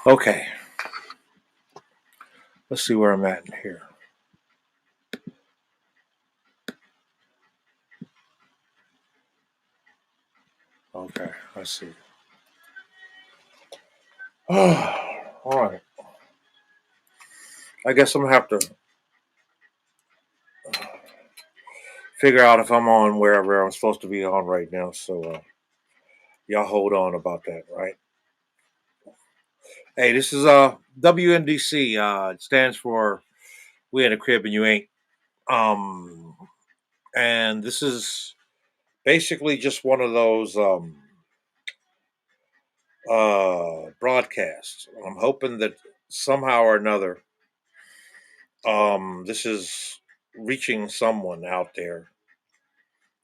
Okay, let's see where I'm at in here. Okay, let's see. All right. I guess I'm gonna have to figure out if I'm on wherever I'm supposed to be on right now. So y'all hold on about that, right? Hey, this is WNDC. It stands for We in the Crib and You Ain't. Um, and this is basically just one of those broadcasts. I'm hoping that somehow or another, this is reaching someone out there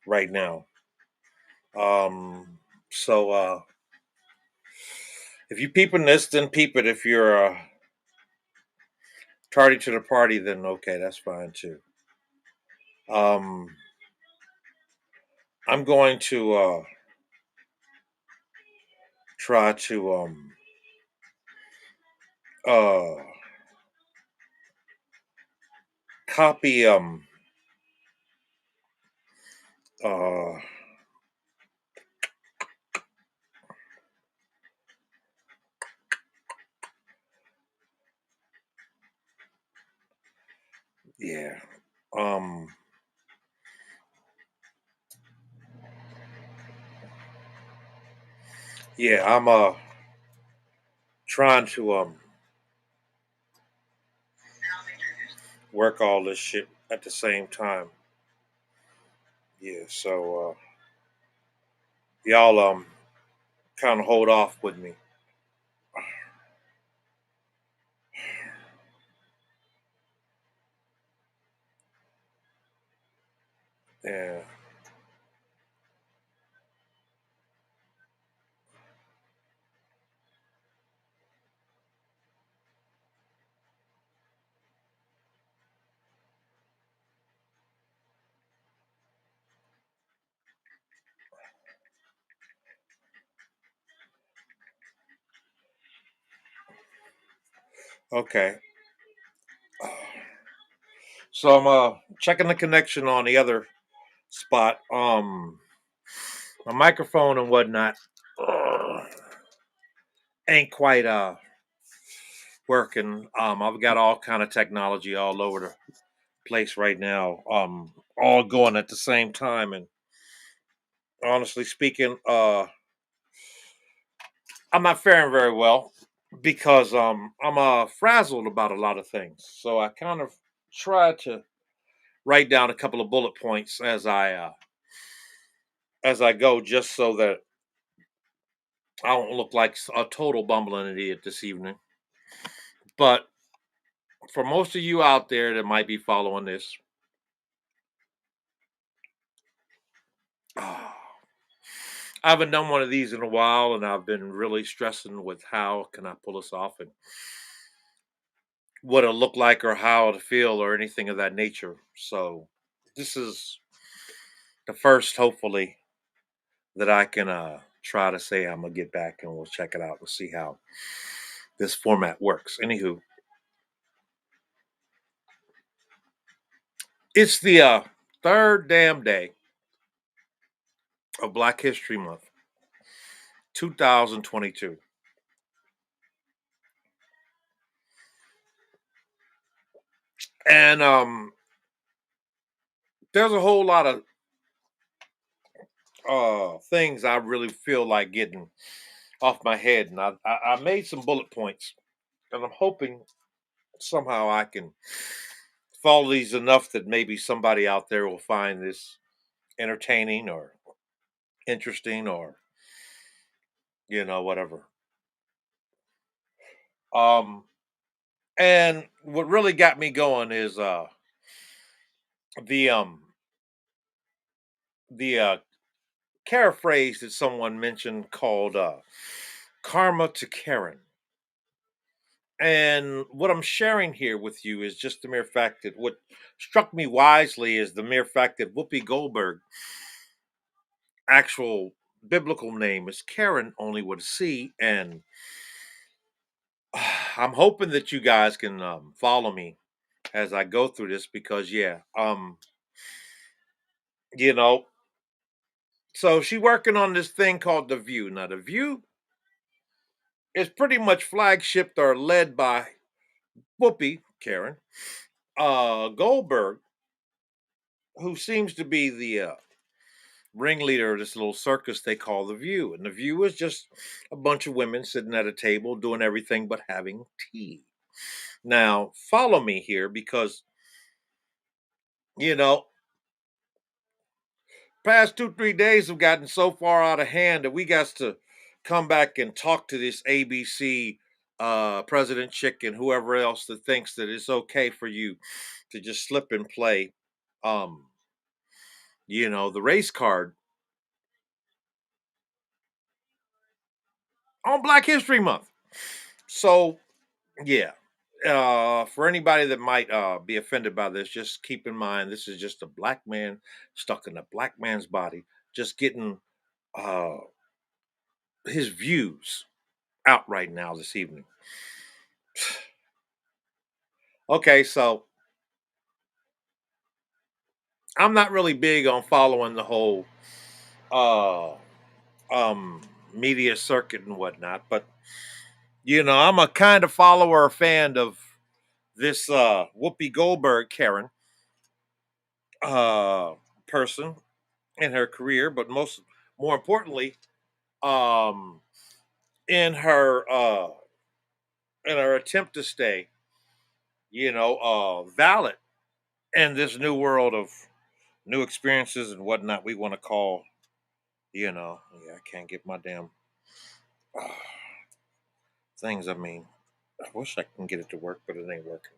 right now. Um, so if you peeping this, then peep it. If you're tardy to the party, then okay, that's fine too. Um, I'm going to try to uh, copy uh, yeah um yeah I'm trying to work all this shit at the same time. Yeah, so y'all kind of hold off with me. Yeah. Okay. So I'm checking the connection on the other spot. My microphone and whatnot ain't quite working. I've got all kind of technology all over the place right now. All going at the same time, and honestly speaking, I'm not faring very well because I'm frazzled about a lot of things. So I kind of try to write down a couple of bullet points as I go, just so that I don't look like a total bumbling idiot this evening. But for most of you out there that might be following this, I haven't done one of these in a while, and I've been really stressing with how can I pull this off and what it'll look like or how it'll feel or anything of that nature. So this is the first, hopefully, that I can try to say I'm gonna get back and we'll check it out and see how this format works. Anywho, it's the third damn day of Black History Month, 2022, and there's a whole lot of things I really feel like getting off my head, and I made some bullet points, and I'm hoping somehow I can follow these enough that maybe somebody out there will find this entertaining or interesting or whatever. Um, and what really got me going is the the paraphrase that someone mentioned called karma to Karen. And what I'm sharing here with you is just the mere fact that what struck me wisely is the mere fact that Whoopi Goldberg actual biblical name is Karen, only with a C, and I'm hoping that you guys can follow me as I go through this because yeah, you know, so she working on this thing called The View. Now The View is pretty much flagshipped or led by Whoopi, Karen, Goldberg, who seems to be the ringleader of this little circus they call The View. And The View is just a bunch of women sitting at a table doing everything but having tea. Now, follow me here because, you know, past 2, 3 days have gotten so far out of hand that we got to come back and talk to this ABC President Chick and whoever else that thinks that it's okay for you to just slip and play um, the race card on Black History Month. So yeah. For anybody that might be offended by this, just keep in mind this is just a black man stuck in a black man's body, just getting uh, his views out right now this evening. Okay, so I'm not really big on following the whole uh, um, media circuit and whatnot, but I'm a kind of follower or fan of this Whoopi Goldberg Karen uh, person in her career, but more importantly, um, in her attempt to stay, valid in this new world of new experiences and whatnot. We want to call, yeah, I can't get my damn uh, things. I mean, I wish I can get it to work, but it ain't working.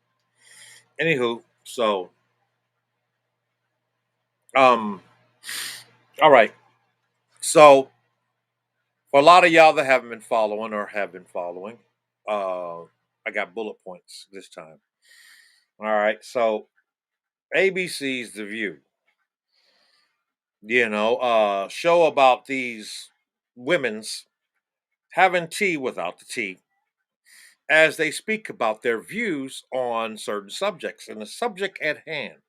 Anywho, so um, all right. So for a lot of y'all that haven't been following or have been following, uh, I got bullet points this time. All right, so ABC's The View, show about these women's having tea without the tea as they speak about their views on certain subjects. And the subject at hand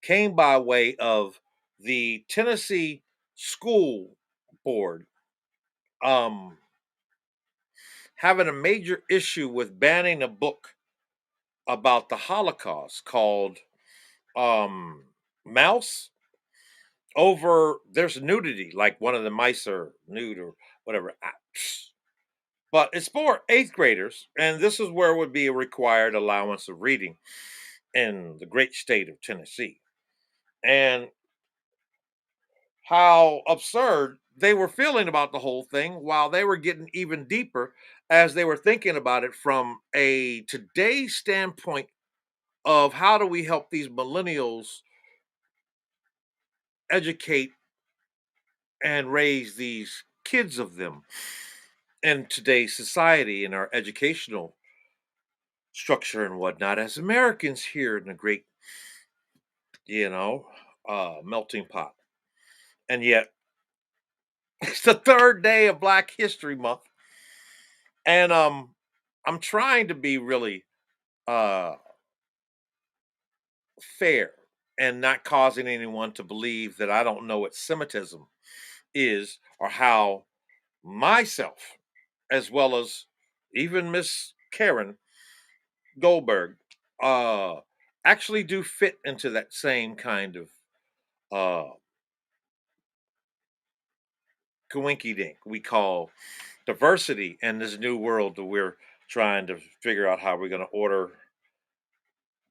came by way of the Tennessee School Board um, having a major issue with banning a book about the Holocaust called um, Mouse over there's nudity, like one of the mice are nude or whatever. But it's for eighth graders, and this is where would be a required allowance of reading in the great state of Tennessee. And how absurd they were feeling about the whole thing while they were getting even deeper as they were thinking about it from a today's standpoint of how do we help these millennials educate and raise these kids of them in today's society in our educational structure and whatnot as Americans here in the great, you know, melting pot. And yet it's the third day of Black History Month. And I'm trying to be really uh fair and not causing anyone to believe that I don't know what Semitism is or how myself, as well as even Miss Karen Goldberg, uh, actually do fit into that same kind of uh, coinky dink we call diversity in this new world that we're trying to figure out how we're going to order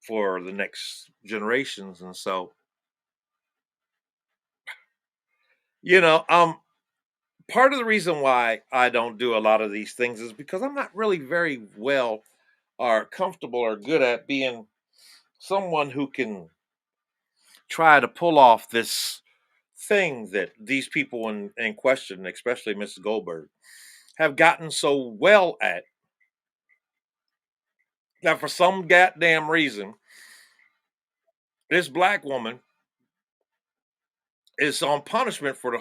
for the next generations. And so, you know, um, part of the reason why I don't do a lot of these things is because I'm not really very well or comfortable or good at being someone who can try to pull off this thing that these people in question, especially Mrs. Goldberg, have gotten so well at that for some goddamn reason, this black woman is on punishment for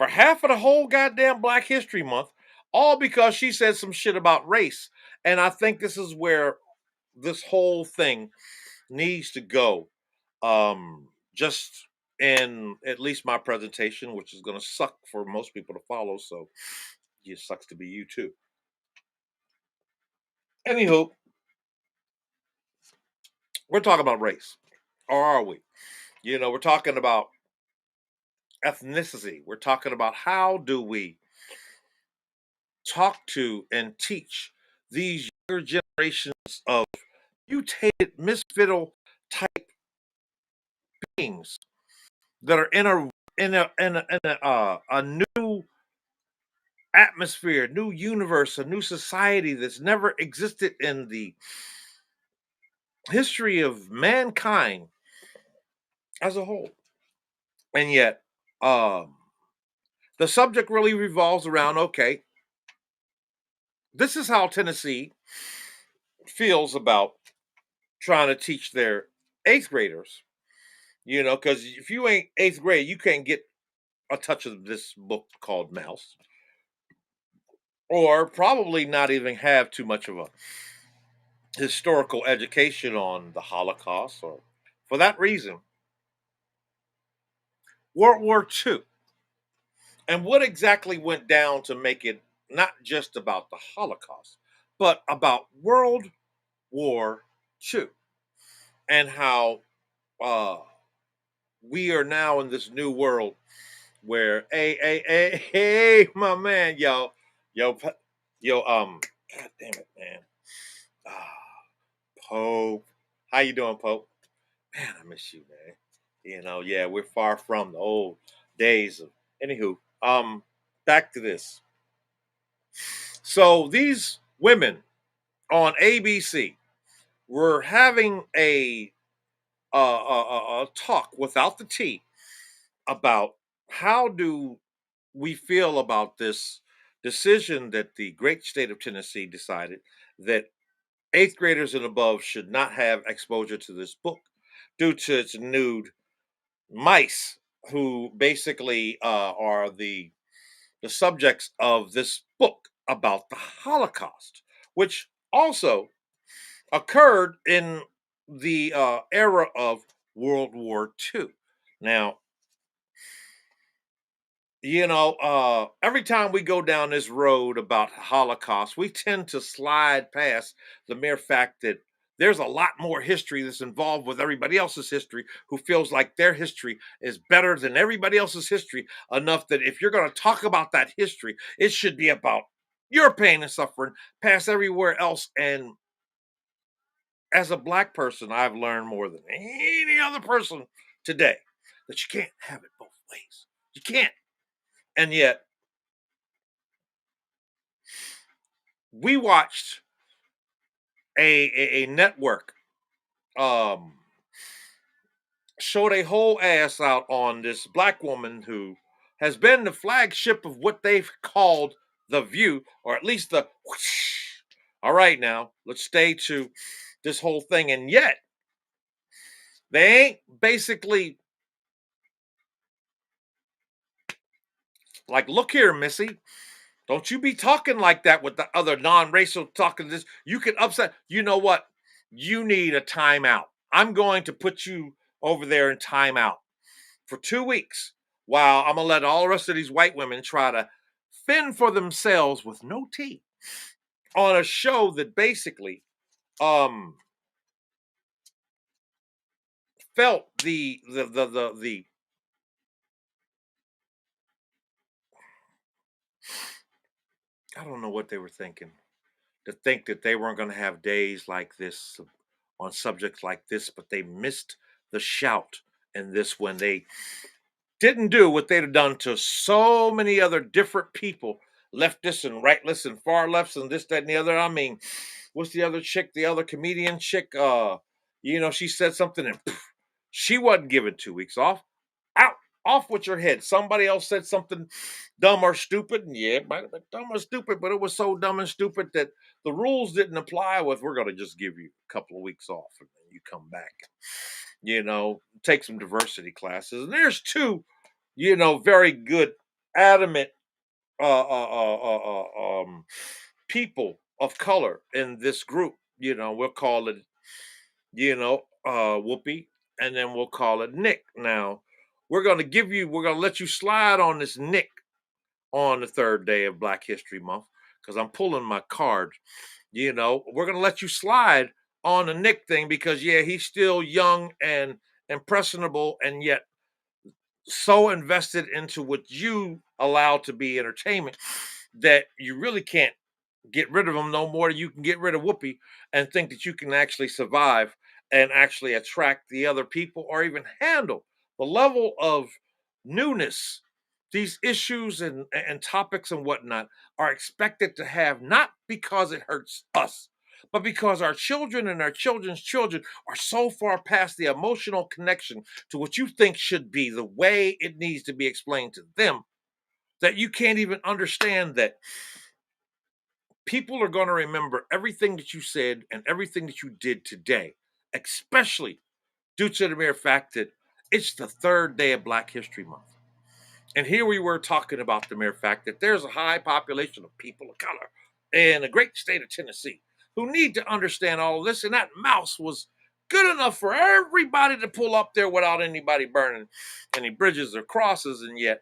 half of the whole goddamn Black History Month all because she said some shit about race. And I think this is where this whole thing needs to go. Just in at least my presentation, which is going to suck for most people to follow. So it sucks to be you too. Anywho, we're talking about race, or are we? We're talking about ethnicity. We're talking about how do we talk to and teach these younger generations of mutated, misfittle type beings that are in a new atmosphere, new universe, a new society that's never existed in the history of mankind as a whole. And yet, um, the subject really revolves around okay, this is how Tennessee feels about trying to teach their eighth graders, because if you ain't eighth grade, you can't get a touch of this book called Mouse, or probably not even have too much of a historical education on the Holocaust, or for that reason, World War II, and what exactly went down to make it not just about the Holocaust, but about World War II, and how uh, we are now in this new world where, hey, my man, yo, God damn it, man, ah, Pope, how you doing, Pope? Man, I miss you, man. Yeah, we're far from the old days of. Anywho, back to this. So these women on ABC were having a talk without the T about how do we feel about this decision that the great state of Tennessee decided that eighth graders and above should not have exposure to this book due to its nude mice, who basically are the subjects of this book about the Holocaust, which also occurred in the era of World War II. Now, every time we go down this road about Holocaust, we tend to slide past the mere fact that there's a lot more history that's involved with everybody else's history, who feels like their history is better than everybody else's history, enough that if you're going to talk about that history, it should be about your pain and suffering past everywhere else. And as a black person, I've learned more than any other person today that you can't have it both ways. You can't. And yet, we watched a network um showed a whole ass out on this black woman who has been the flagship of what they've called the View, or at least the whoosh. All right, now let's stay to this whole thing. And yet they ain't basically like, look here, Missy, don't you be talking like that with the other non-racial talking this. You can upset. You know what? You need a timeout. I'm going to put you over there in timeout for 2 weeks while I'm gonna let all the rest of these white women try to fend for themselves with no tea on a show that basically um felt the I don't know what they were thinking, to think that they weren't going to have days like this on subjects like this, but they missed the shout in this when they didn't do what they'd have done to so many other different people, leftists and rightists and far lefts and this, that, and the other. I mean, what's the other chick, the other comedian chick? She said something and poof, she wasn't given 2 weeks off. Out, off with your head. Somebody else said something dumb or stupid, and yeah, it might have been dumb or stupid, but it was so dumb and stupid that the rules didn't apply. With we're going to just give you a couple of weeks off, and then you come back. Take some diversity classes. And there's two, very good, adamant people of color in this group. We'll call it, Whoopi, and then we'll call it Nick. Now, we're going to let you slide on this Nick on the third day of Black History Month because I'm pulling my card. We're going to let you slide on the Nick thing because, yeah, he's still young and impressionable and yet so invested into what you allow to be entertainment that you really can't get rid of them no more than you can get rid of Whoopi and think that you can actually survive and actually attract the other people or even handle the level of newness these issues and topics and whatnot are expected to have, not because it hurts us, but because our children and our children's children are so far past the emotional connection to what you think should be the way it needs to be explained to them that you can't even understand that people are going to remember everything that you said and everything that you did today, especially due to the mere fact that it's the third day of Black History Month. And here we were talking about the mere fact that there's a high population of people of color in the great state of Tennessee who need to understand all of this. And that mouse was good enough for everybody to pull up there without anybody burning any bridges or crosses. And yet,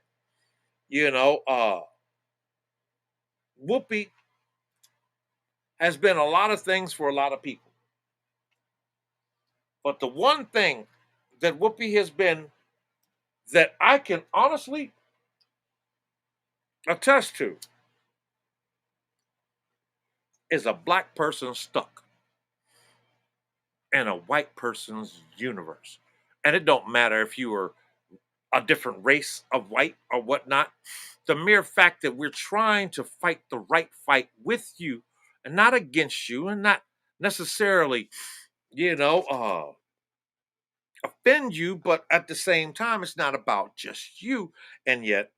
you know, uh, Whoopi has been a lot of things for a lot of people. But the one thing that Whoopi has been that I can honestly attest to is a black person stuck in a white person's universe. And it don't matter if you are a different race of white or whatnot. The mere fact that we're trying to fight the right fight with you and not against you and not necessarily, you know, uh, offend you, but at the same time, it's not about just you. And yet,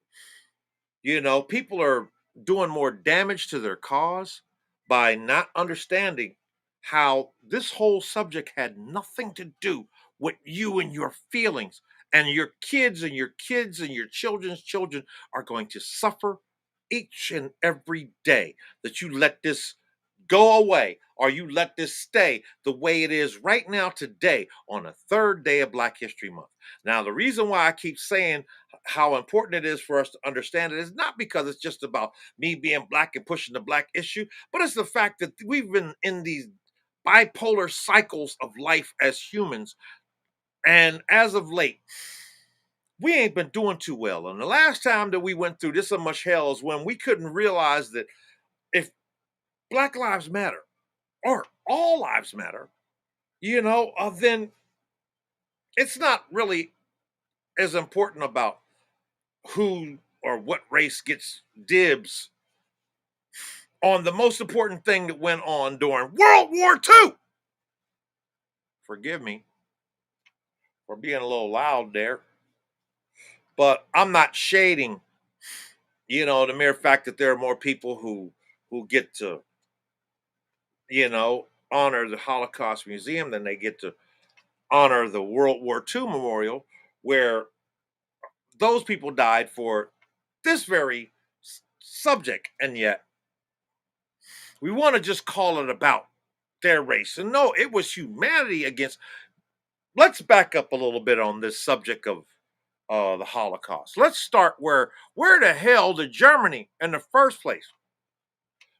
people are doing more damage to their cause by not understanding how this whole subject had nothing to do with you and your feelings. And your kids and your kids and your children's children are going to suffer each and every day that you let this go away or you let this stay the way it is right now today on the third day of Black History Month. Now, the reason why I keep saying how important it is for us to understand it is not because it's just about me being black and pushing the black issue, but it's the fact that we've been in these bipolar cycles of life as humans. And as of late, we ain't been doing too well. And the last time that we went through this so much hell is when we couldn't realize that if Black Lives Matter or all lives matter, then it's not really as important about who or what race gets dibs on the most important thing that went on during World War II. Forgive me for being a little loud there, but I'm not shading, the mere fact that there are more people who get to, honor the Holocaust Museum than they get to honor the World War II Memorial, where those people died for this very subject, and yet we want to just call it about their race. And no, it was humanity against. Let's back up a little bit on this subject of the Holocaust. Let's start where the hell did Germany in the first place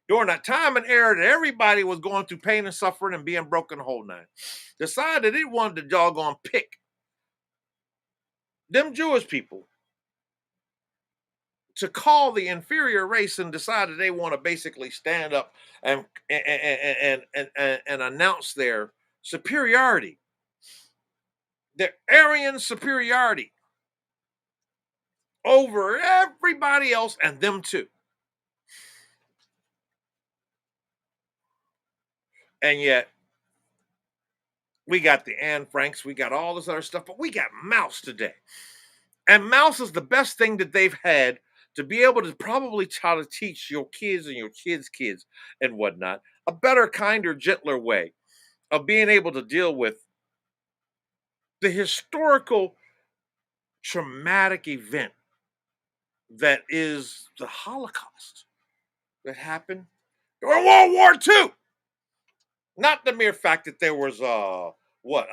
during that time and era that everybody was going through pain and suffering and being broken the whole nine decided it wanted to doggone pick them Jewish people to call the inferior race and decided they want to basically stand up and announce their superiority, their Aryan superiority over everybody else and them too. And yet we got the Anne Franks, we got all this other stuff, but we got Mouse today. And Mouse is the best thing that they've had to be able to probably try to teach your kids and your kids' kids and whatnot a better, kinder, gentler way of being able to deal with the historical traumatic event that is the Holocaust that happened during World War II. Not the mere fact that there was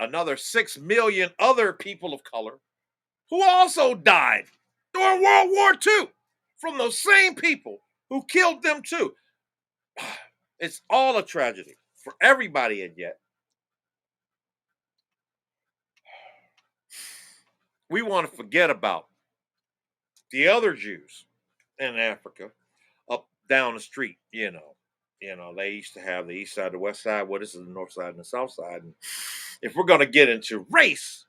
another 6 million other people of color who also died during World War II from those same people who killed them too. It's all a tragedy for everybody, and yet we want to forget about the other Jews in Africa up down the street. They used to have the east side, the west side. What is the north side and the south side? And if we're going to get into race,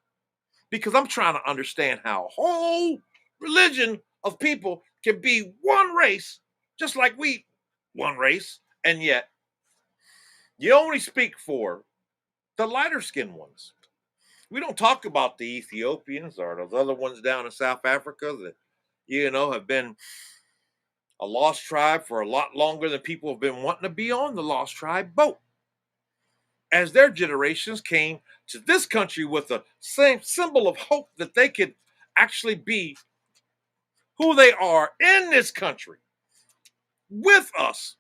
because I'm trying to understand how a whole religion of people can be one race, just like we one race, and yet you only speak for the lighter skinned ones. We don't talk about the Ethiopians or those other ones down in South Africa that have been a lost tribe for a lot longer than people have been wanting to be on the lost tribe boat. As their generations came to this country with a same symbol of hope that they could actually be who they are in this country with us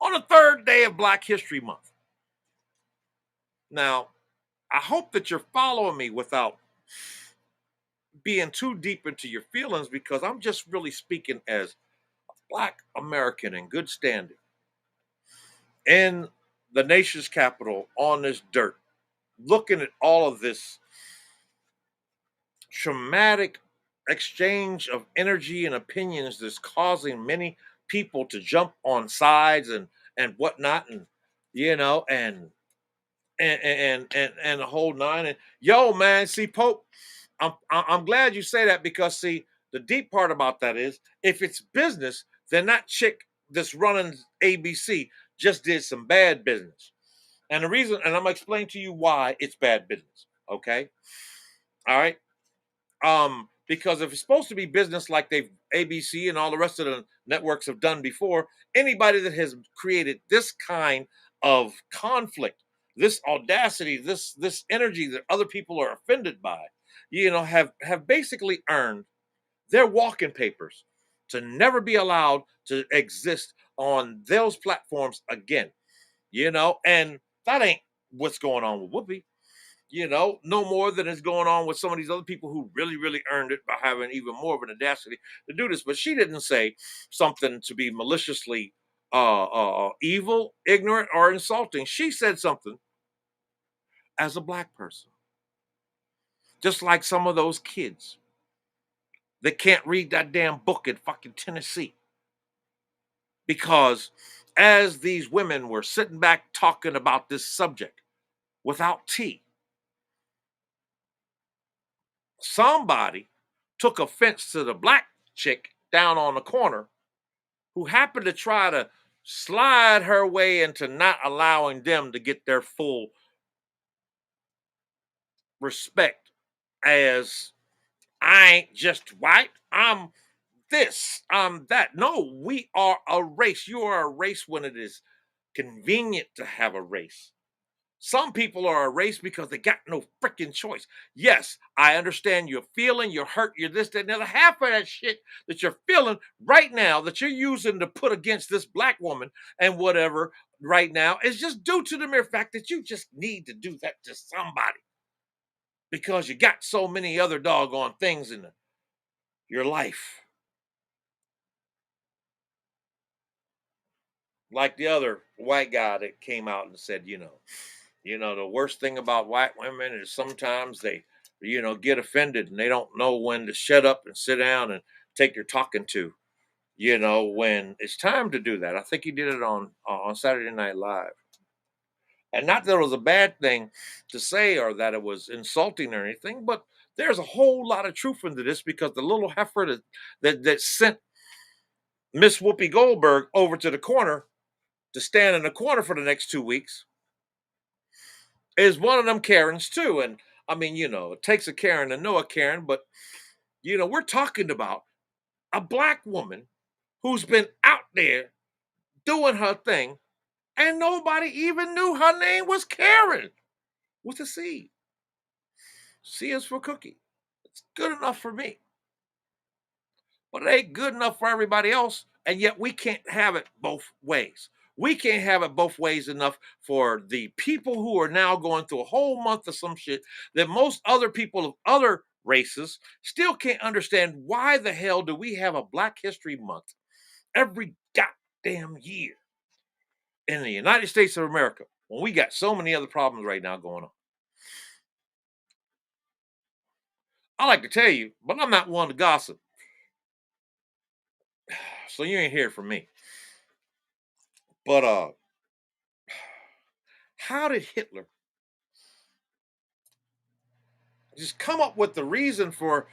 on the third day of Black History Month. Now, I hope that you're following me without being too deep into your feelings, because I'm just really speaking as a Black American in good standing in the nation's capital on this dirt, looking at all of this traumatic exchange of energy and opinions that's causing many people to jump on sides and whatnot, and you know and the whole nine. And yo, man, see, Pope, I'm glad you say that, because see, the deep part about that is, if it's business, then that chick that's running ABC just did some bad business. And the reason, and I'm gonna explain to you why it's bad business. Okay, all right. Because if it's supposed to be business like they've ABC and all the rest of the networks have done before, anybody that has created this kind of conflict, this audacity, this energy that other people are offended by, have basically earned their walking papers to never be allowed to exist on those platforms again. And that ain't what's going on with Whoopi. No more than is going on with some of these other people who really, really earned it by having even more of an audacity to do this. But she didn't say something to be maliciously evil, ignorant, or insulting. She said something as a Black person, just like some of those kids that can't read that damn book in fucking Tennessee, because as these women were sitting back talking about this subject without tea, somebody took offense to the Black chick down on the corner who happened to try to slide her way into not allowing them to get their full respect as, I ain't just white, I'm this, I'm that. No, we are a race. You are a race when it is convenient to have a race. Some people are a race because they got no freaking choice. Yes, I understand you're feeling, you're hurt, you're this, that, and the other. Half of that shit that you're feeling right now, that you're using to put against this Black woman and whatever right now, is just due to the mere fact that you just need to do that to somebody, because you got so many other doggone things in your life. Like the other white guy that came out and said, the worst thing about white women is sometimes they, get offended and they don't know when to shut up and sit down and take your talking to, when it's time to do that. I think he did it on Saturday Night Live. And not that it was a bad thing to say or that it was insulting or anything, but there's a whole lot of truth into this, because the little heifer that sent Miss Whoopi Goldberg over to the corner to stand in the corner for the next 2 weeks is one of them Karens too. And I mean, it takes a Karen to know a Karen, but we're talking about a Black woman who's been out there doing her thing, and nobody even knew her name was Karen with a C. C is for cookie. It's good enough for me. but it ain't good enough for everybody else. And yet we can't have it both ways. We can't have it both ways enough for the people who are now going through a whole month of some shit that most other people of other races still can't understand. Why the hell do we have a Black History Month every goddamn year in the United States of America when we got so many other problems right now going on? I like to tell you, but I'm not one to gossip. So you ain't hear from me. But how did Hitler just come up with the reason for,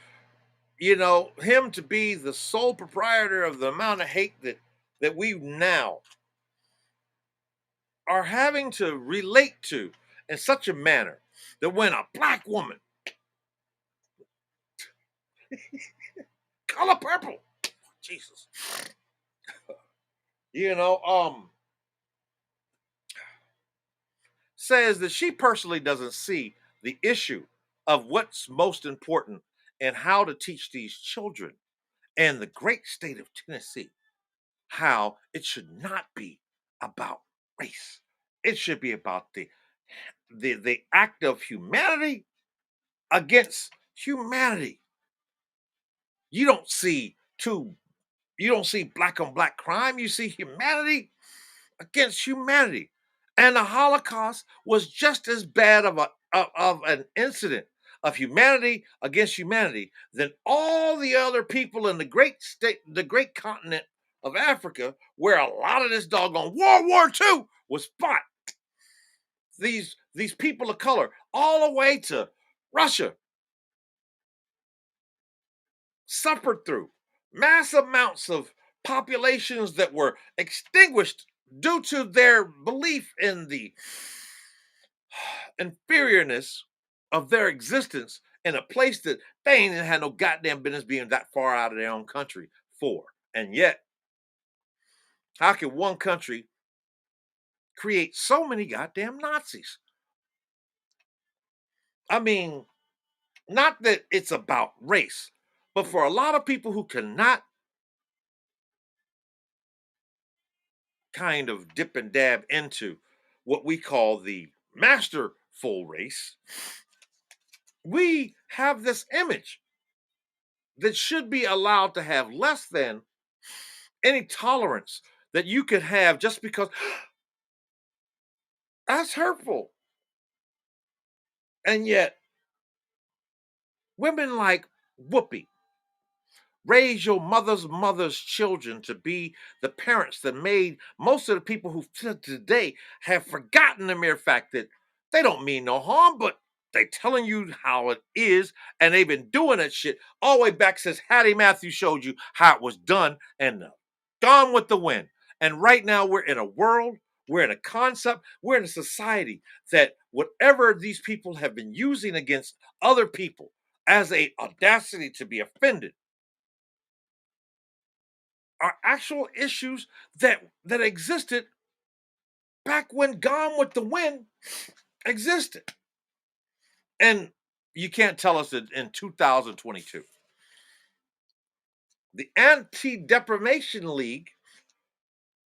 him to be the sole proprietor of the amount of hate that we now are having to relate to in such a manner that when a black woman, color purple, Jesus, you know, says that she personally doesn't see the issue of what's most important and how to teach these children in the great state of Tennessee, how it should not be about race. It should be about the act of humanity against humanity. You don't see two, you don't see black on black crime. You see humanity against humanity. And the Holocaust was just as bad of an incident of humanity against humanity than all the other people in the great continent of Africa, where a lot of this doggone World War II was fought. These people of color, all the way to Russia, suffered through mass amounts of populations that were extinguished due to their belief in the inferiorness of their existence in a place that they ain't had no goddamn business being that far out of their own country for. And yet, how can one country create so many goddamn Nazis? I mean, not that it's about race, but for a lot of people who cannot kind of dip and dab into what we call the masterful race, we have this image that should be allowed to have less than any tolerance that you could have just because that's hurtful. And yet, women like Whoopi raise your mother's children to be the parents that made most of the people who today have forgotten the mere fact that they don't mean no harm, but they telling you how it is, and they've been doing that shit all the way back since Hattie Matthews showed you how it was done, and gone with the wind. And right now we're in a world, we're in a concept, we're in a society that whatever these people have been using against other people as a audacity to be offended are actual issues that existed back when Gone with the Wind existed. And you can't tell us that in 2022, the Anti-Defamation League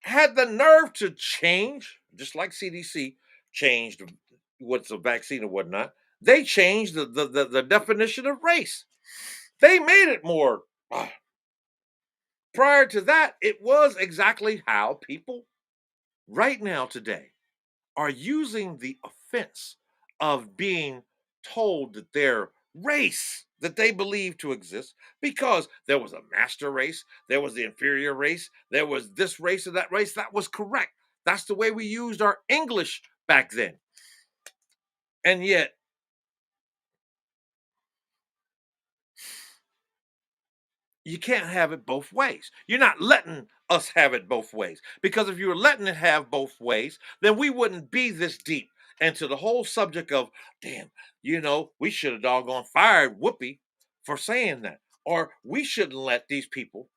had the nerve to change, just like CDC changed what's a vaccine and whatnot. They changed the definition of race. They made it more. Prior to that, it was exactly how people right now today are using the offense of being told that their race that they believe to exist, because there was a master race, there was the inferior race, there was this race or that race, that was correct. That's the way we used our English back then. And yet you can't have it both ways. You're not letting us have it both ways. Because if you were letting it have both ways, then we wouldn't be this deep into the whole subject of, damn, we should have doggone fired Whoopi for saying that. Or we shouldn't let these people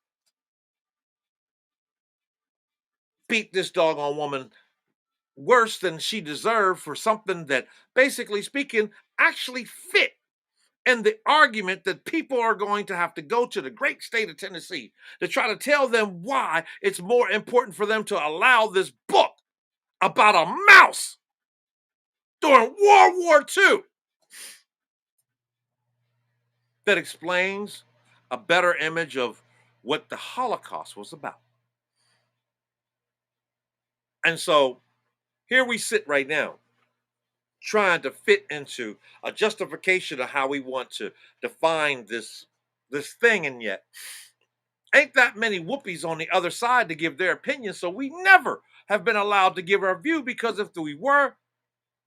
beat this doggone woman worse than she deserved for something that, basically speaking, actually fit and the argument that people are going to have to go to the great state of Tennessee to try to tell them why it's more important for them to allow this book about a mouse during World War II that explains a better image of what the Holocaust was about. And so here we sit right now, trying to fit into a justification of how we want to define this thing, and yet ain't that many whoopies on the other side to give their opinion. So we never have been allowed to give our view, because if we were,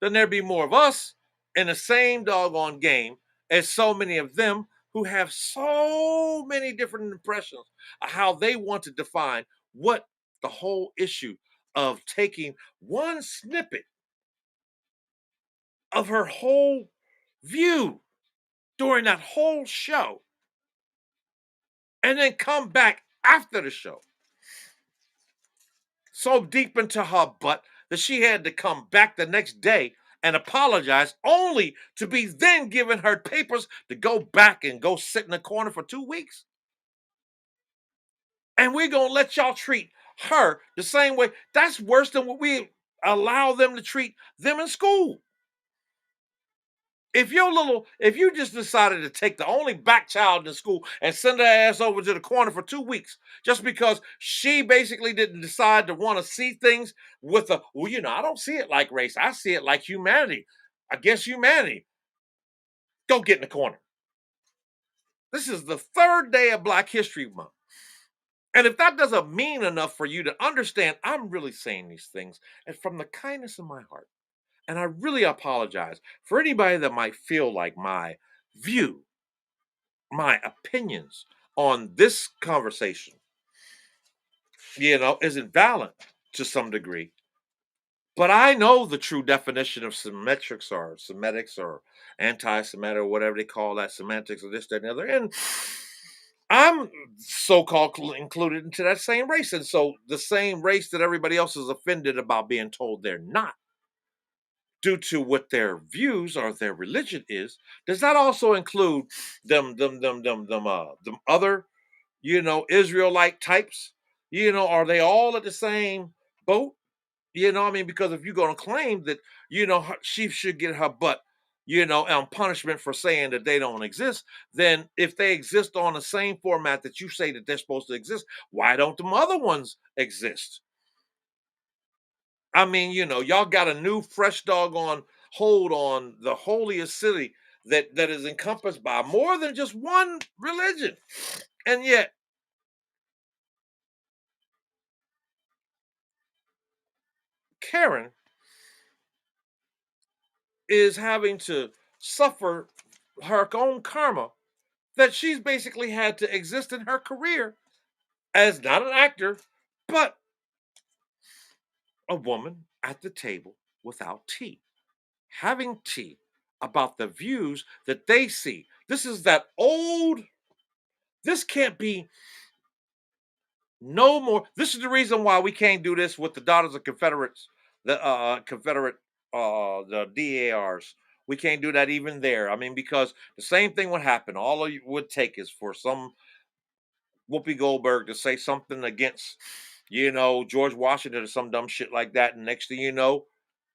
then there'd be more of us in the same doggone game as so many of them who have so many different impressions of how they want to define what the whole issue of taking one snippet of her whole view during that whole show and then come back after the show so deep into her butt that she had to come back the next day and apologize, only to be then given her papers to go back and go sit in the corner for 2 weeks. And we're going to let y'all treat her the same way. That's worse than what we allow them to treat them in school. If you just decided to take the only black child in school and send her ass over to the corner for 2 weeks just because she basically didn't decide to want to see things with a, well, I don't see it like race, I see it like humanity, against humanity, go get in the corner. This is the third day of Black History Month. And if that doesn't mean enough for you to understand, I'm really saying these things and from the kindness of my heart. And I really apologize for anybody that might feel like my view, my opinions on this conversation, isn't valid to some degree. But I know the true definition of symmetrics or semetics or anti-Semitic or whatever they call that, semantics or this, that, and the other. And I'm so-called included into that same race. And so the same race that everybody else is offended about being told they're not, due to what their views or their religion is, does that also include them other, Israelite types? Are they all at the same boat? Because if you're gonna claim that, she should get her butt, on punishment for saying that they don't exist, then if they exist on the same format that you say that they're supposed to exist, why don't them other ones exist? Y'all got a new fresh doggone hold on the holiest city that is encompassed by more than just one religion. And yet, Karen is having to suffer her own karma that she's basically had to exist in her career as not an actor, but a woman at the table without tea, having tea about the views that they see. This is that old, this can't be no more. This is the reason why we can't do this with the Daughters of Confederates, the Confederate, the DARs. We can't do that even there. Because the same thing would happen. All it would take is for some Whoopi Goldberg to say something against, George Washington or some dumb shit like that, and next thing you know,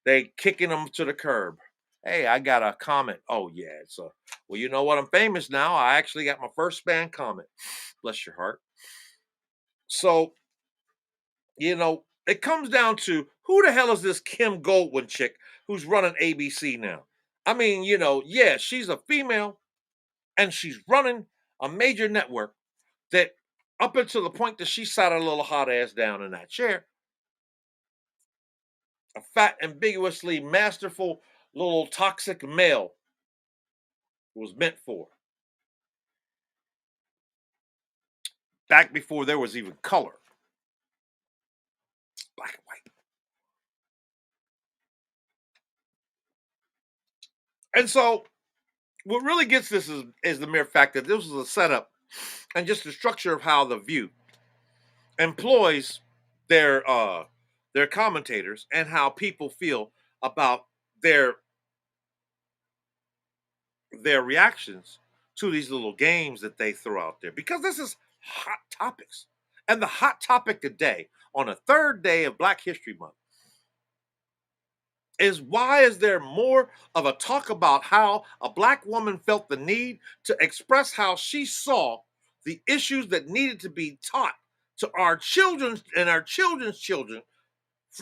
they kicking them to the curb. Hey, I got a comment. Oh yeah, well, you know what? I'm famous now. I actually got my first spam comment. Bless your heart. So it comes down to who the hell is this Kim Goldwyn chick who's running ABC now? Yeah, she's a female and she's running a major network that, up until the point that she sat her little hot ass down in that chair, a fat, ambiguously masterful little toxic male was meant for. Back before there was even color, black and white. And so what really gets this is the mere fact that this was a setup and just the structure of how the View employs their commentators and how people feel about their their reactions to these little games that they throw out there, because this is hot topics. And the hot topic today, on the third day of Black History Month, is why is there more of a talk about how a Black woman felt the need to express how she saw the issues that needed to be taught to our children and our children's children,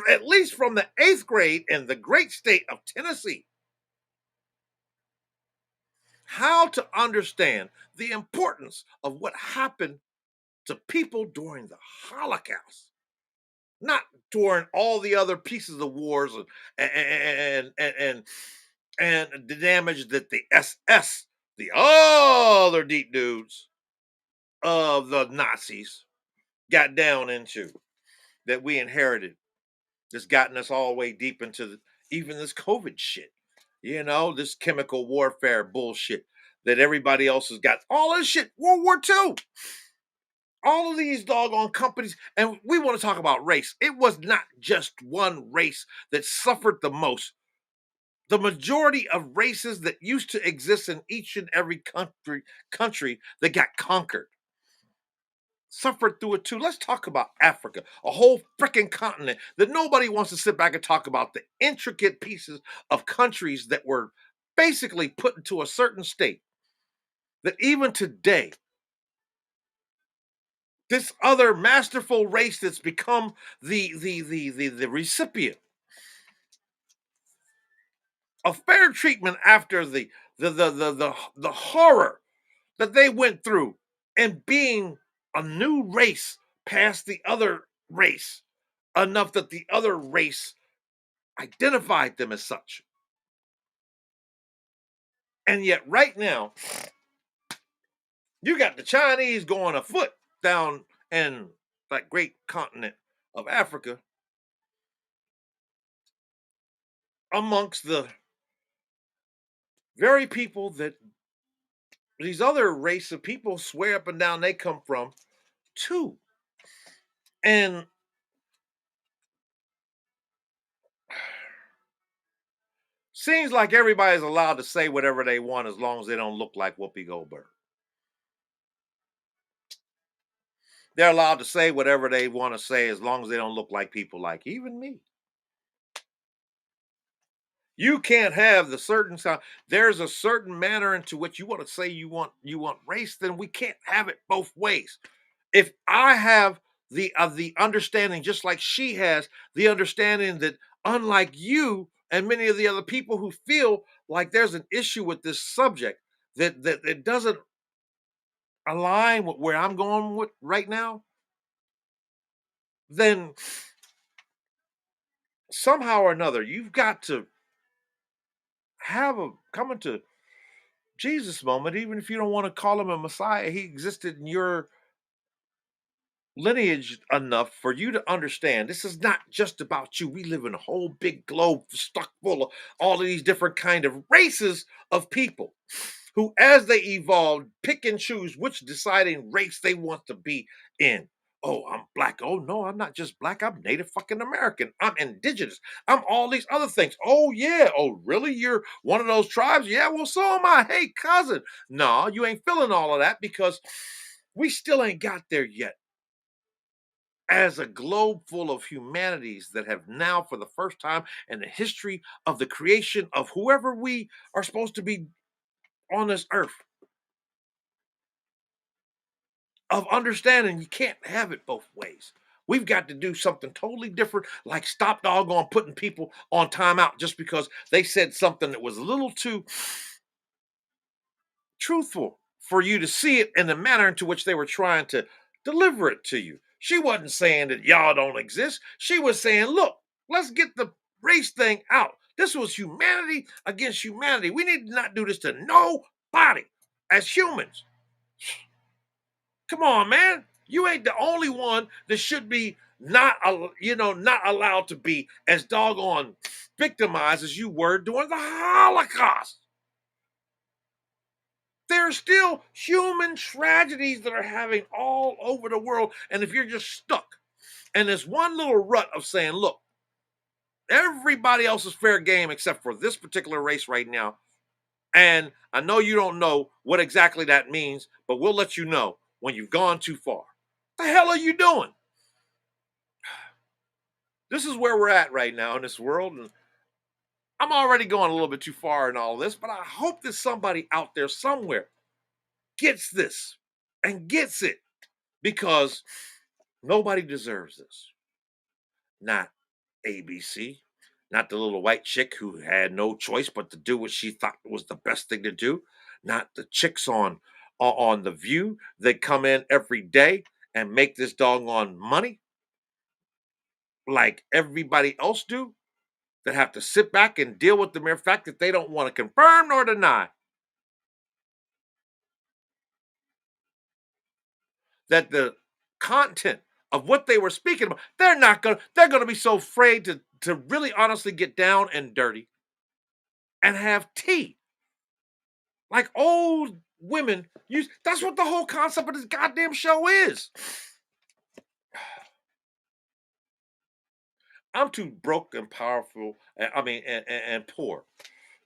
at least from the eighth grade in the great state of Tennessee, how to understand the importance of what happened to people during the Holocaust, not during all the other pieces of wars and the damage that the SS, the other deep dudes of the Nazis, got down into, that we inherited, that's gotten us all the way deep into even this COVID shit. This chemical warfare bullshit that everybody else has got. All this shit, World War II. All of these doggone companies, and we want to talk about race. It was not just one race that suffered the most. The majority of races that used to exist in each and every country that got conquered suffered through it too. Let's talk about Africa, a whole freaking continent that nobody wants to sit back and talk about the intricate pieces of countries that were basically put into a certain state that even today, this other masterful race that's become the recipient of fair treatment after the horror that they went through, and being a new race past the other race enough that the other race identified them as such. And yet, right now, you got the Chinese going afoot down in that great continent of Africa amongst the very people that these other race of people swear up and down they come from too. And seems like everybody's allowed to say whatever they want as long as they don't look like Whoopi Goldberg. They're allowed to say whatever they want to say as long as they don't look like people like even me. You can't have the certain sound. There's a certain manner into which you want to say you want race, then we can't have it both ways. If I have the understanding, just like she has the understanding that unlike you and many of the other people who feel like there's an issue with this subject that it doesn't align with where I'm going with right now, then somehow or another you've got to have a coming to Jesus moment, even if you don't want to call him a Messiah. He existed in your lineage enough for you to understand this is not just about you. We live in a whole big globe stuck full of all of these different kind of races of people who, as they evolve, pick and choose which deciding race they want to be in. Oh, I'm black. Oh no, I'm not just black. I'm Native fucking American. I'm indigenous. I'm all these other things. Oh yeah. Oh really? You're one of those tribes? Yeah. Well, so am I. Hey, cousin. No, you ain't feeling all of that because we still ain't got there yet. As a globe full of humanities that have now, for the first time in the history of the creation of whoever we are supposed to be on this earth, of understanding you can't have it both ways. We've got to do something totally different, like stop doggone putting people on timeout just because they said something that was a little too truthful for you to see it in the manner into which they were trying to deliver it to you. She wasn't saying that y'all don't exist. She was saying, look, let's get the race thing out. This was humanity against humanity. We need to not do this to nobody as humans. Come on, man. You ain't the only one that should be not allowed to be as doggone victimized as you were during the Holocaust. There's still human tragedies that are happening all over the world. And if you're just stuck in this one little rut of saying, look, everybody else is fair game except for this particular race right now, And I know you don't know what exactly that means, but we'll let you know when you've gone too far. The hell are you doing? This is where we're at right now in this world. And I'm already going a little bit too far in all this, but I hope that somebody out there somewhere gets this and gets it because nobody deserves this. Not ABC, not the little white chick who had no choice but to do what she thought was the best thing to do, not the chicks on the View that come in every day and make this doggone money like everybody else do, that have to sit back and deal with the mere fact that they don't want to confirm nor deny that the content of what they were speaking about, they're gonna be so afraid to really honestly get down and dirty and have tea like old women use. That's what the whole concept of this goddamn show is. I'm too broke and powerful, I mean, and poor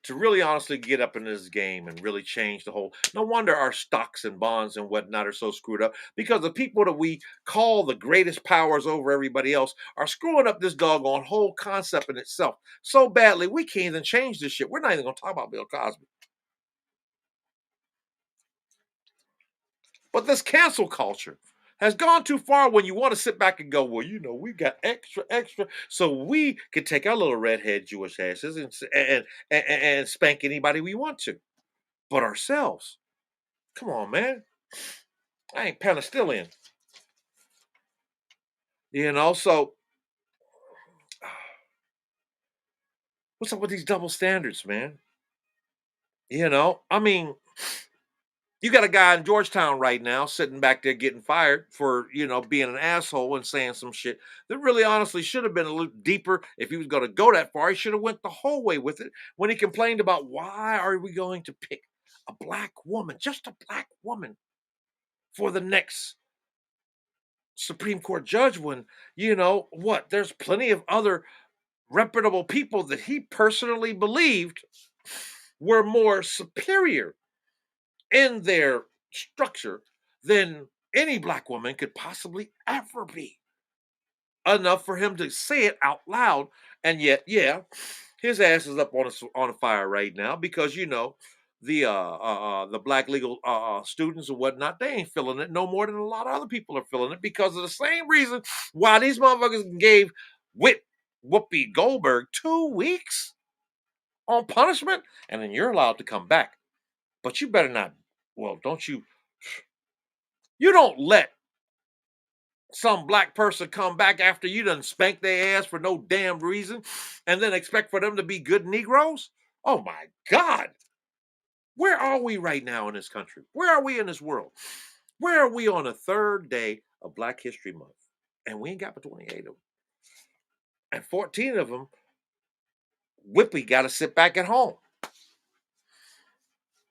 to really honestly get up in this game and really change the whole. No wonder our stocks and bonds and whatnot are so screwed up because the people that we call the greatest powers over everybody else are screwing up this doggone whole concept in itself so badly we can't even change this shit. We're not even gonna talk about Bill Cosby. But this cancel culture has gone too far when you want to sit back and go, well, we got extra, so we can take our little redhead Jewish asses and spank anybody we want to. But ourselves, come on, man, I ain't penicillin, So what's up with these double standards, man? I mean, you got a guy in Georgetown right now sitting back there getting fired for, being an asshole and saying some shit that really honestly should have been a little deeper. If he was going to go that far, he should have went the whole way with it when he complained about why are we going to pick a black woman, just a black woman for the next Supreme Court judge when, what, there's plenty of other reputable people that he personally believed were more superior in their structure than any black woman could possibly ever be. Enough for him to say it out loud, and yet, yeah, his ass is up on a fire right now because the black legal students and whatnot, they ain't feeling it no more than a lot of other people are feeling it because of the same reason why these motherfuckers gave Whit Whoopi Goldberg 2 weeks on punishment, and then you're allowed to come back. But you better not. Well, don't you? You don't let some black person come back after you done spank their ass for no damn reason and then expect for them to be good Negroes? Oh my God. Where are we right now in this country? Where are we in this world? Where are we on the third day of Black History Month? And we ain't got but 28 of them. And 14 of them, Whippy got to sit back at home.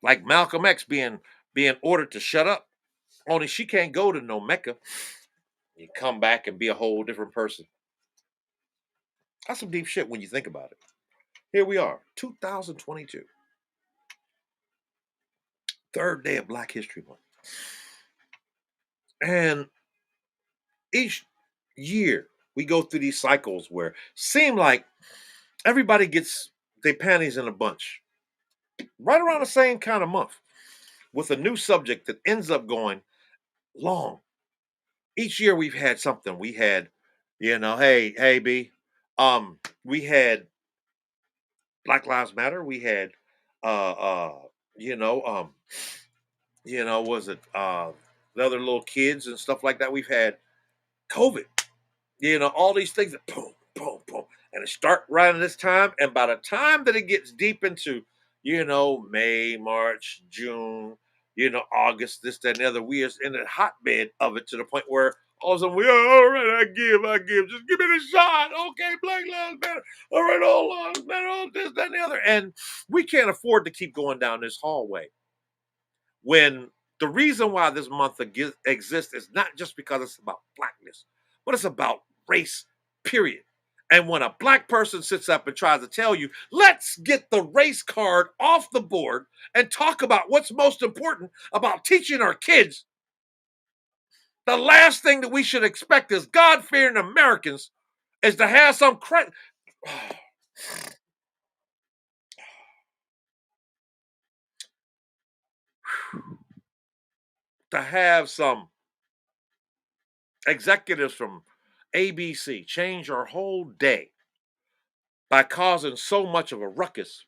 Like Malcolm X being ordered to shut up. Only she can't go to no Mecca. You come back and be a whole different person. That's some deep shit when you think about it. Here we are, 2022, third day of Black History Month. And each year we go through these cycles where seem like everybody gets their panties in a bunch right around the same kind of month with a new subject that ends up going long. Each year we've had something. We had, hey B, we had Black Lives Matter. We had, uh, uh, you know, um, was it the other little kids and stuff like that? We've had COVID. All these things that boom, boom, boom, and it start right at this time. And by the time that it gets deep into, May, March, June, August, this, that, and the other, we are in the hotbed of it to the point where all of a sudden we are all right. I give, just give me the shot. Okay, Black Lives Matter. All right, all lives matter. All this, that, and the other, and we can't afford to keep going down this hallway when the reason why this month exists is not just because it's about blackness, but it's about race, period. And when a black person sits up and tries to tell you, let's get the race card off the board and talk about what's most important about teaching our kids, the last thing that we should expect as God fearing Americans is to have some credit, to have some executives from ABC change our whole day by causing so much of a ruckus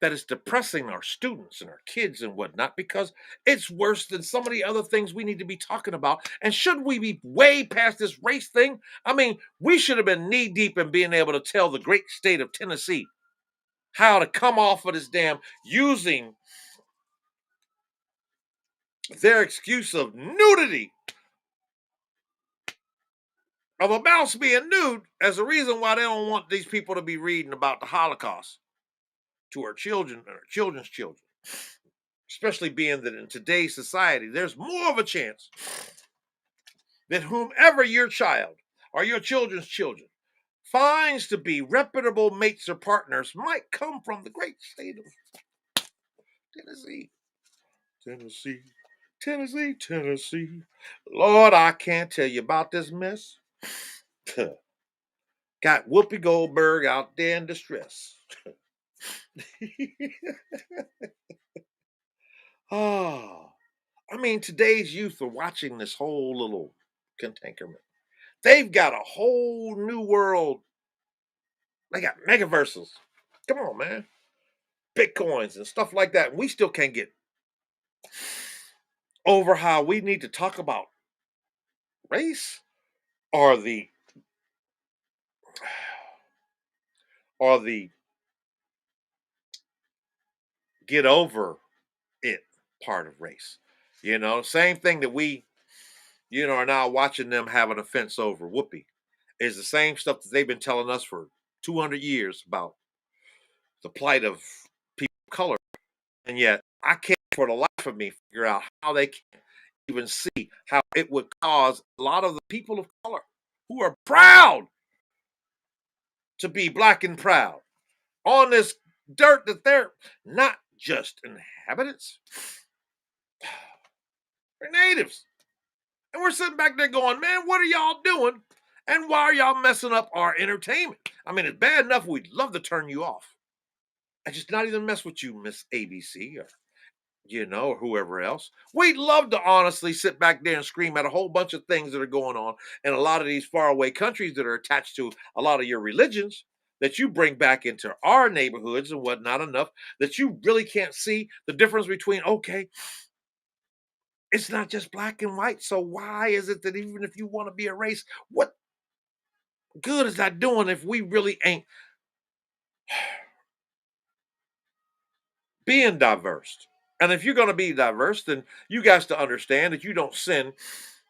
that is depressing our students and our kids and whatnot, because it's worse than some of the other things we need to be talking about. And should we be way past this race thing? I mean, we should have been knee deep in being able to tell the great state of Tennessee how to come off of this damn using their excuse of nudity, of a mouse being nude, as a reason why they don't want these people to be reading about the Holocaust to our children and our children's children. Especially being that in today's society, there's more of a chance that whomever your child or your children's children finds to be reputable mates or partners might come from the great state of Tennessee. Tennessee, Tennessee, Tennessee. Lord, I can't tell you about this mess. Got Whoopi Goldberg out there in distress. Oh, I mean, today's youth are watching this whole little containment. They've got a whole new world. They got megaverses. Come on, man. Bitcoins and stuff like that. And we still can't get over how we need to talk about race or the get over it part of race. Same thing that we, are now watching them have an offense over Whoopi is the same stuff that they've been telling us for 200 years about the plight of people of color. And yet I can't for the life of me figure out how they can even see how it would cause a lot of the people of color who are proud to be black and proud on this dirt that they're not just inhabitants, they're natives. And we're sitting back there going, man, what are y'all doing? And why are y'all messing up our entertainment? I mean, it's bad enough we'd love to turn you off. I just not even mess with you, Miss ABC, or whoever else. We'd love to honestly sit back there and scream at a whole bunch of things that are going on in a lot of these faraway countries that are attached to a lot of your religions that you bring back into our neighborhoods and whatnot, enough that you really can't see the difference between, okay, it's not just black and white. So why is it that even if you want to be a race, what good is that doing if we really ain't being diverse? And if you're going to be diverse, then you guys to understand that you don't send,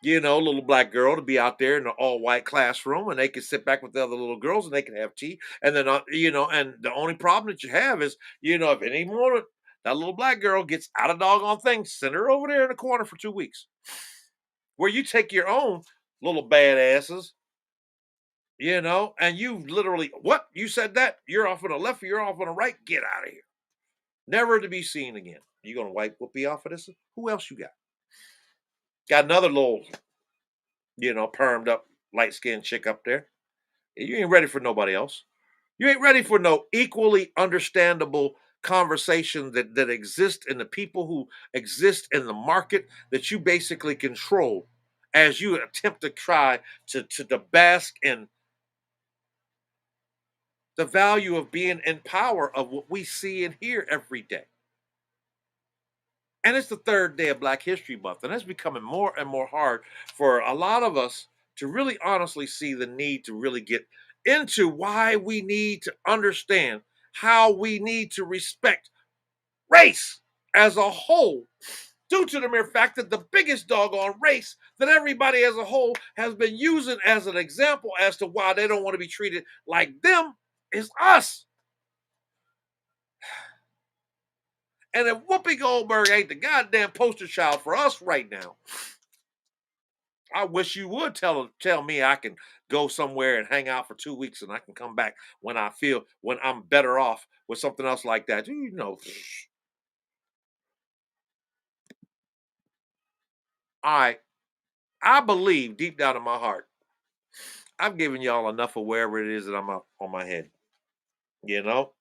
little black girl to be out there in an all white classroom and they can sit back with the other little girls and they can have tea. And then, and the only problem that you have is, if any more that little black girl gets out of doggone thing, send her over there in the corner for 2 weeks where you take your own little badasses, and you literally, what? You said that? You're off on the left or you're off on the right? Get out of here. Never to be seen again. You gonna wipe Whoopi off of this? Who else you got? Got another little, permed up, light skinned chick up there. You ain't ready for nobody else. You ain't ready for no equally understandable conversation that exist in the people who exist in the market that you basically control as you attempt to try to bask in the value of being in power of what we see and hear every day. And it's the third day of Black History Month, and it's becoming more and more hard for a lot of us to really honestly see the need to really get into why we need to understand how we need to respect race as a whole, due to the mere fact that the biggest doggone race that everybody as a whole has been using as an example as to why they don't want to be treated like them is us. And if Whoopi Goldberg ain't the goddamn poster child for us right now, I wish you would tell me I can go somewhere and hang out for 2 weeks, and I can come back when I'm better off with something else like that. You know, I I believe deep down in my heart, I've given y'all enough of wherever it is that I'm up on my head. You know,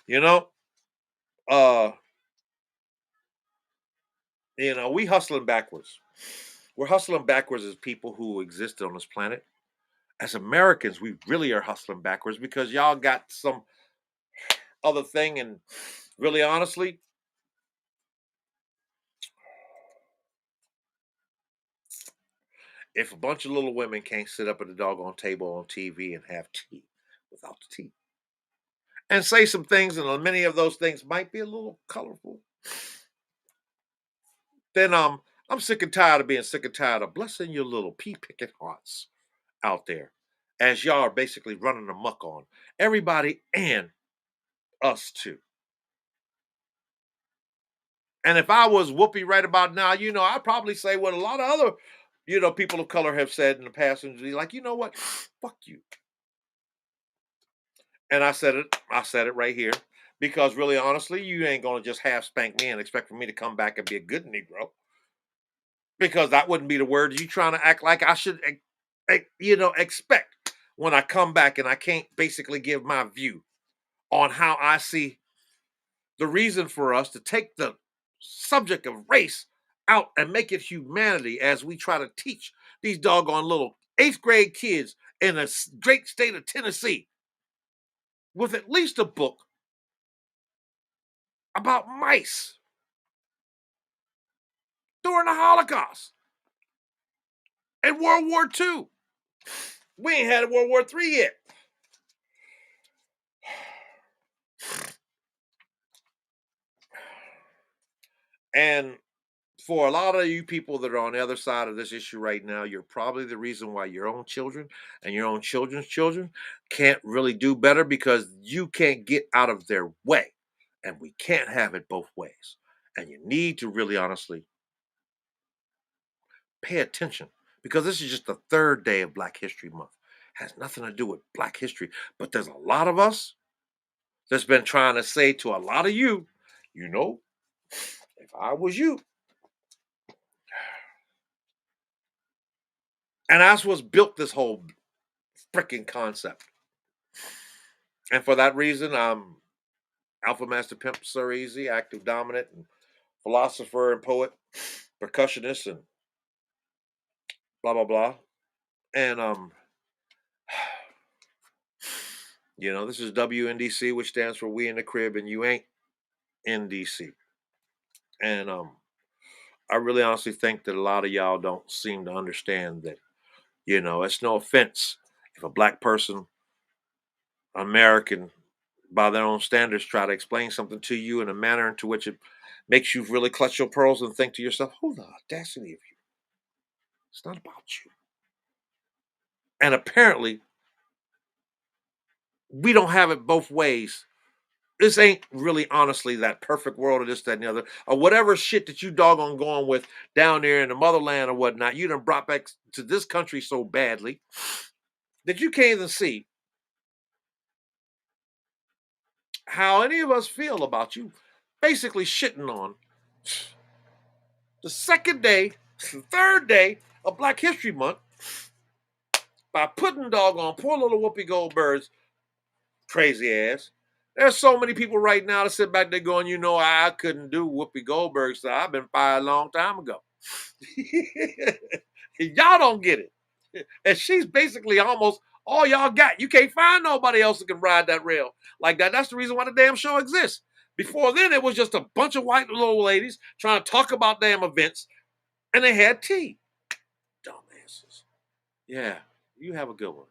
you know, uh, we hustling backwards. We're hustling backwards as people who exist on this planet. As Americans, we really are hustling backwards because y'all got some other thing. And really, honestly, if a bunch of little women can't sit up at the doggone table on TV and have tea without the tea and say some things, and many of those things might be a little colorful, then I'm sick and tired of being sick and tired of blessing your little pea picking hearts out there as y'all are basically running amok on everybody and us too. And if I was Whoopi right about now, I'd probably say what a lot of other, people of color have said in the past and be like, you know what? Fuck you. And I said it right here. Because really honestly, you ain't gonna just half spank me and expect for me to come back and be a good Negro. Because that wouldn't be the words you trying to act like I should expect when I come back and I can't basically give my view on how I see the reason for us to take the subject of race out and make it humanity as we try to teach these doggone little eighth grade kids in a great state of Tennessee with at least a book about mice during the Holocaust and World War II. We ain't had a World War III yet. And for a lot of you people that are on the other side of this issue right now, you're probably the reason why your own children and your own children's children can't really do better because you can't get out of their way. And we can't have it both ways. And you need to really honestly pay attention because this is just the third day of Black History Month. Has nothing to do with Black history, but there's a lot of us that's been trying to say to a lot of you, you know, if I was you, and that's what's built this whole freaking concept. And for that reason, I'm Alpha Master Pimp Sir Easy, active dominant, and philosopher and poet, percussionist, and blah blah blah. And this is WNDC, which stands for We in the Crib, and You Ain't in DC. And I really honestly think that a lot of y'all don't seem to understand that. It's no offense if a black person, American, by their own standards, try to explain something to you in a manner into which it makes you really clutch your pearls and think to yourself, "Who the audacity of you? It's not about you." And apparently, we don't have it both ways. This ain't really honestly that perfect world of this, that, and the other, or whatever shit that you doggone going with down there in the motherland or whatnot. You done brought back to this country so badly that you can't even see how any of us feel about you basically shitting on the second day, the third day of Black History Month by putting doggone poor little Whoopi Goldberg's crazy ass. There's so many people right now that sit back there going, I couldn't do Whoopi Goldberg, so I've been fired a long time ago. Y'all don't get it. And she's basically almost all y'all got. You can't find nobody else that can ride that rail like that. That's the reason why the damn show exists. Before then, it was just a bunch of white little ladies trying to talk about damn events, and they had tea. Dumbasses. Yeah, you have a good one.